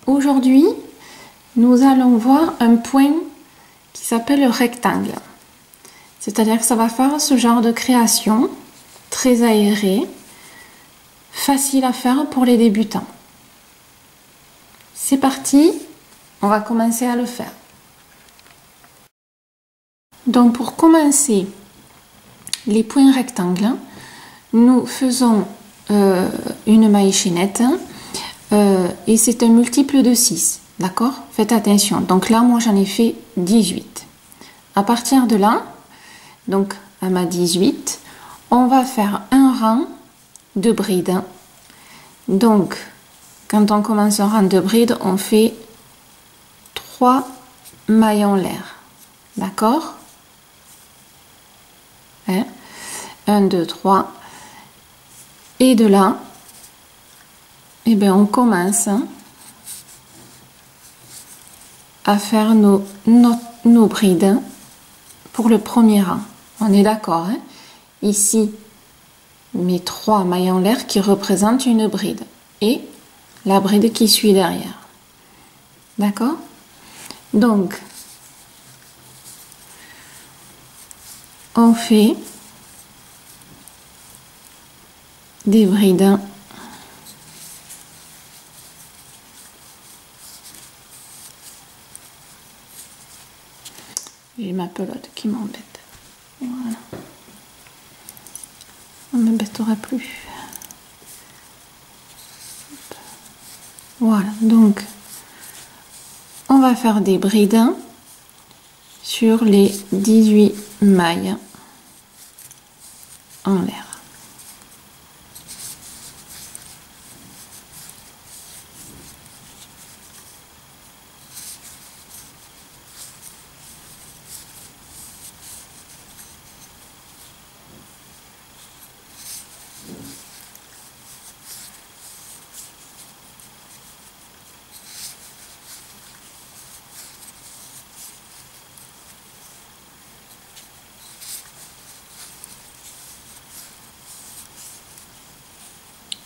aujourd'hui, nous allons voir un point qui s'appelle le rectangle. C'est-à-dire que ça va faire ce genre de création très aérée, facile à faire pour les débutants. C'est parti, on va commencer à le faire. Donc pour commencer les points rectangles, nous faisons une maille chaînette et c'est un multiple de 6, d'accord? Faites attention. Donc là, moi j'en ai fait 18. À partir de là, donc à ma 18, on va faire un rang de brides. Donc, quand on commence un rang de brides, on fait 3 mailles en l'air. D'accord? 1, 2, 3. Et de là, eh bien, on commence à faire nos brides pour le premier rang. On est d'accord, hein? Ici, mes 3 mailles en l'air qui représentent une bride et la bride qui suit derrière. D'accord? Donc, on fait des brides j'ai ma pelote qui m'embête. Voilà. On ne m'embêtera plus. Voilà, donc on va faire des brides sur les 18 mailles en l'air.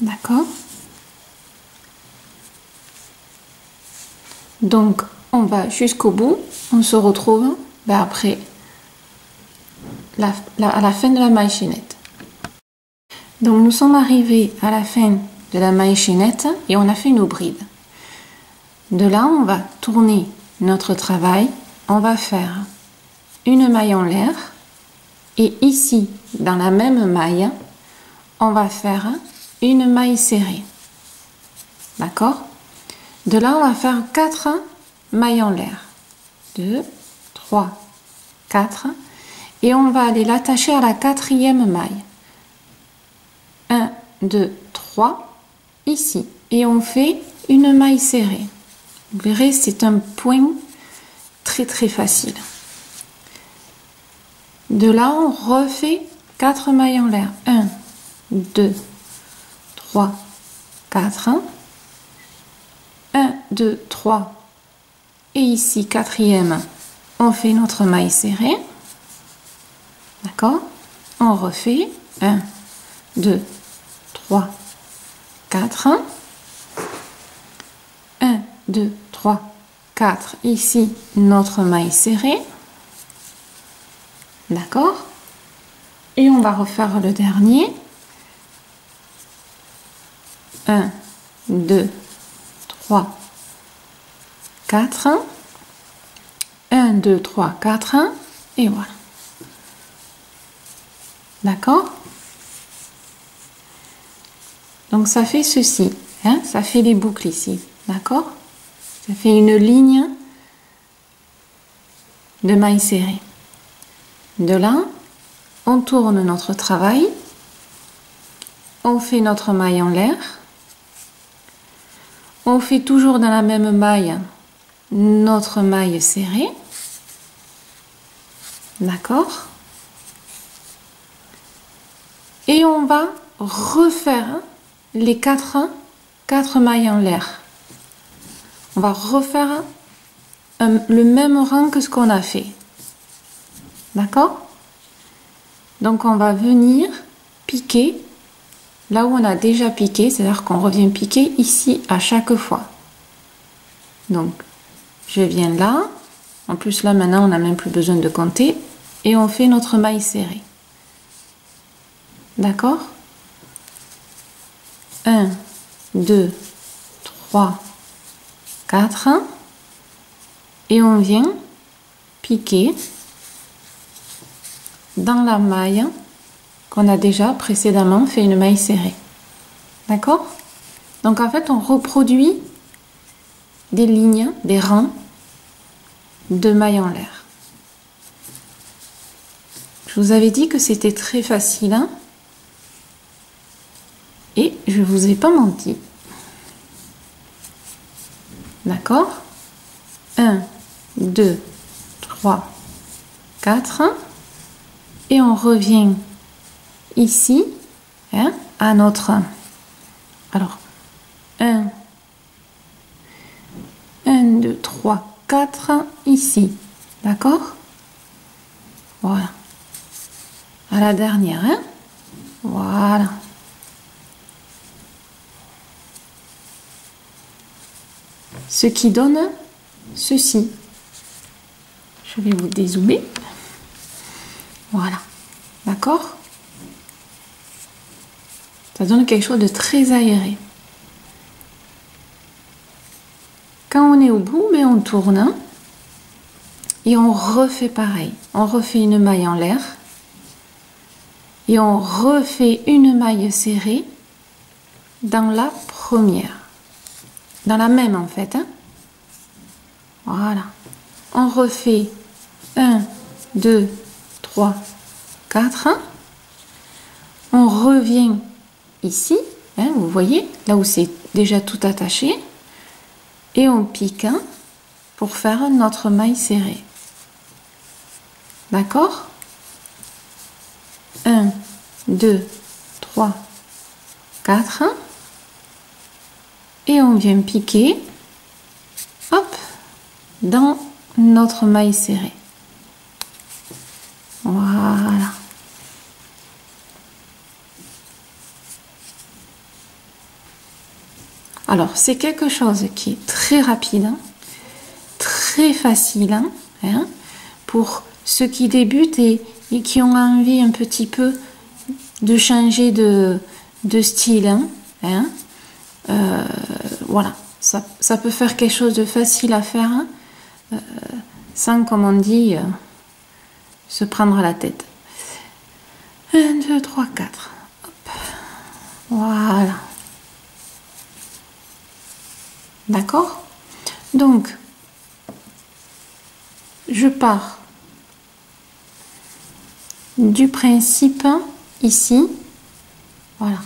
D'accord? Donc, on va jusqu'au bout. On se retrouve après à la fin de la maille chaînette. Donc, nous sommes arrivés à la fin de la maille chaînette et on a fait nos brides. De là, on va tourner notre travail. On va faire une maille en l'air et ici, dans la même maille, on va faire une maille serrée. D'accord? De là, on va faire 4 mailles en l'air. 2, 3, 4. Et on va aller l'attacher à la 4e maille. 1, 2, 3. Ici. Et on fait une maille serrée. Vous verrez, c'est un point très très facile. De là, on refait 4 mailles en l'air. 1, 2, 3, 4. 1, 2, 3. Et ici, 4e, on fait notre maille serrée. D'accord? On refait 1, 2, 3, 4. 1, 2, 3, 4. Ici, notre maille serrée. D'accord? Et on va refaire le dernier. 1, 2, 3, 4. 1, 2, 3, 4. Et voilà. D'accord? Donc ça fait ceci. Hein? Ça fait les boucles ici. D'accord? Ça fait une ligne de mailles serrées. De là, on tourne notre travail. On fait notre maille en l'air. On fait toujours dans la même maille notre maille serrée. D'accord? Et on va refaire les 4 mailles en l'air. On va refaire le même rang que ce qu'on a fait. D'accord? Donc on va venir piquer là où on a déjà piqué, c'est-à-dire qu'on revient piquer ici à chaque fois. Donc, je viens là. En plus, là, maintenant, on n'a même plus besoin de compter. Et on fait notre maille serrée. D'accord? 1, 2, 3, 4. Et on vient piquer dans la maille qu'on a déjà précédemment fait une maille serrée. D'accord? Donc en fait, on reproduit des lignes, des rangs de mailles en l'air. Je vous avais dit que c'était très facile, hein? Et je ne vous ai pas menti. D'accord? 1, 2, 3, 4. Et on revient ici, hein, à notre... Alors, 1, 2, 3, 4, ici. D'accord? Voilà. À la dernière, hein? Voilà. Ce qui donne ceci. Je vais vous dézoomer. Voilà. D'accord? Ça donne quelque chose de très aéré. Quand on est au bout, mais on tourne et on refait pareil. On refait une maille en l'air et on refait une maille serrée dans la première. Dans la même en fait. Hein? Voilà. On refait 1, 2, 3, 4. On revient ici, hein, vous voyez, là où c'est déjà tout attaché. Et on pique pour faire notre maille serrée. D'accord? 1, 2, 3, 4. Et on vient piquer, hop, dans notre maille serrée. Voilà. Alors, c'est quelque chose qui est très rapide, hein, très facile, hein, pour ceux qui débutent et qui ont envie un petit peu de changer de style. Hein, voilà, ça peut faire quelque chose de facile à faire, hein, sans, comme on dit, se prendre la tête. 1, 2, 3, 4. Hop. Voilà. D'accord? Donc, je pars du principe ici. Voilà.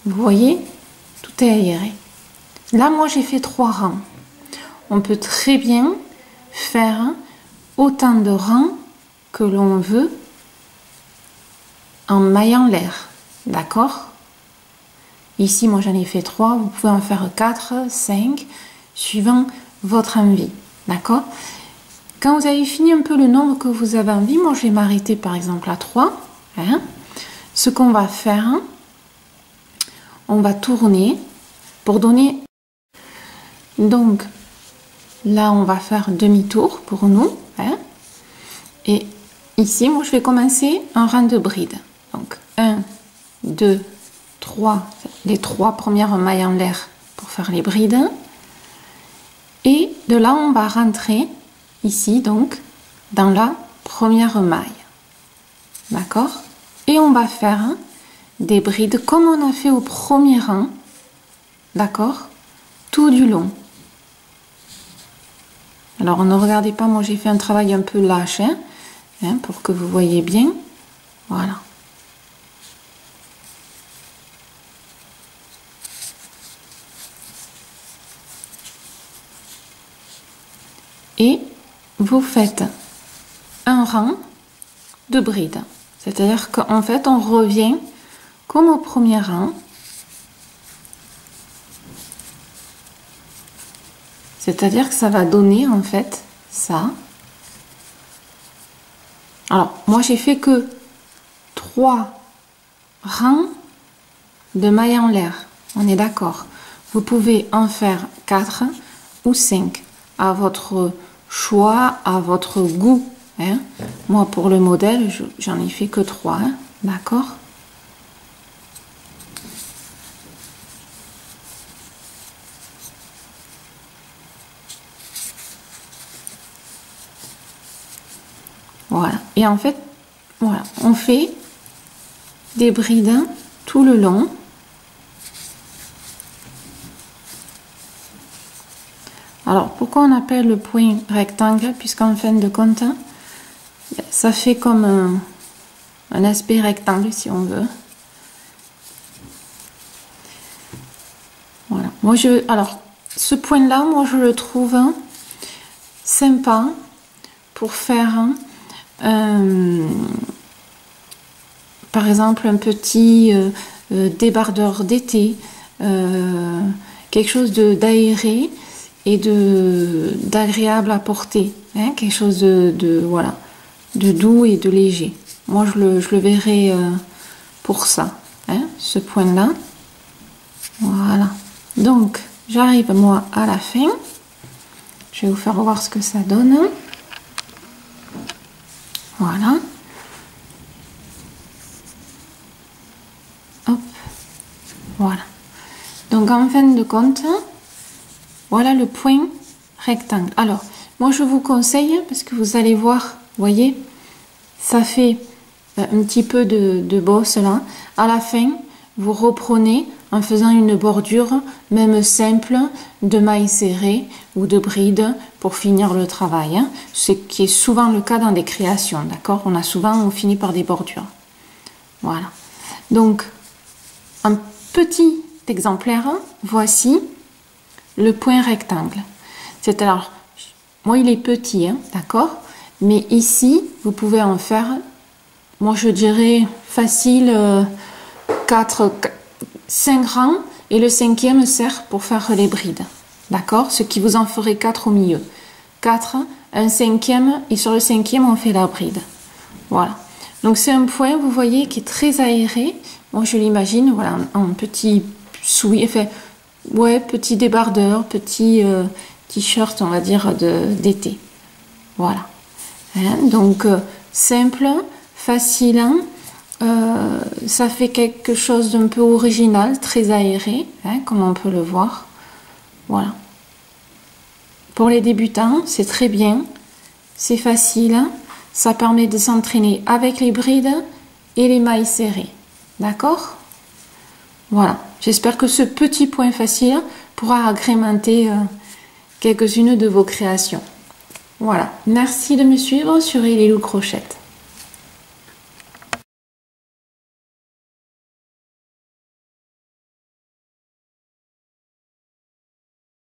Vous voyez, tout est aéré. Là, moi, j'ai fait 3 rangs. On peut très bien faire autant de rangs que l'on veut en maille en l'air. D'accord? Ici, moi, j'en ai fait 3. Vous pouvez en faire 4, 5, suivant votre envie. D'accord? Quand vous avez fini un peu le nombre que vous avez envie, moi, je vais m'arrêter, par exemple, à 3. Hein? Ce qu'on va faire, on va tourner pour donner... Donc, là, on va faire demi-tour pour nous. Hein? Et ici, moi, je vais commencer un rang de bride. Donc, 1, 2, 3, les 3 premières mailles en l'air pour faire les brides. Et de là, on va rentrer ici, donc, dans la première maille. D'accord? Et on va faire des brides comme on a fait au premier rang. D'accord? Tout du long. Alors, ne regardez pas, moi j'ai fait un travail un peu lâche, hein, pour que vous voyez bien. Voilà. Et vous faites un rang de brides. C'est-à-dire qu'en fait, on revient comme au premier rang. C'est-à-dire que ça va donner en fait ça. Alors, moi j'ai fait que 3 rangs de mailles en l'air. On est d'accord. Vous pouvez en faire 4 ou 5. à votre choix, à votre goût. Hein. Moi, pour le modèle, j'en ai fait que 3. Hein. D'accord? Voilà. Et en fait, voilà, on fait des brides tout le long. Alors, pourquoi on appelle le point rectangle? Puisqu'en fin de compte, ça fait comme un aspect rectangle, si on veut. Voilà. Moi, alors, ce point-là, moi, je le trouve sympa pour faire, par exemple, un petit débardeur d'été, quelque chose d'aéré et d'agréable à porter, hein, quelque chose voilà, de doux et de léger. Moi, je le verrai pour ça, hein, ce point-là. Voilà. Donc, j'arrive moi à la fin. Je vais vous faire voir ce que ça donne. Voilà. Hop. Voilà. Donc, en fin de compte, voilà le point rectangle. Alors, moi, je vous conseille, parce que vous allez voir, voyez, ça fait un petit peu de bosse là. À la fin, vous reprenez en faisant une bordure, même simple, de mailles serrées ou de brides pour finir le travail. Hein. Ce qui est souvent le cas dans des créations, d'accord? On finit par des bordures. Voilà. Donc, un petit exemplaire, voici le point rectangle. C'est alors, moi il est petit, hein, d'accord? Mais ici, vous pouvez en faire, moi je dirais facile, 5 rangs, et le 5e sert pour faire les brides. D'accord? Ce qui vous en ferait 4 au milieu. 4, un 5e, et sur le 5e, on fait la bride. Voilà. Donc c'est un point, vous voyez, qui est très aéré. Moi je l'imagine, voilà, en petit soulier, enfin, ouais, petit débardeur, petit t-shirt, on va dire, d'été. Voilà. Hein, donc, simple, facile, hein, ça fait quelque chose d'un peu original, très aéré, hein, comme on peut le voir. Voilà. Pour les débutants, c'est très bien, c'est facile, ça permet de s'entraîner avec les brides et les mailles serrées. D'accord? Voilà. J'espère que ce petit point facile pourra agrémenter quelques-unes de vos créations. Voilà. Merci de me suivre sur Elilou Crochette.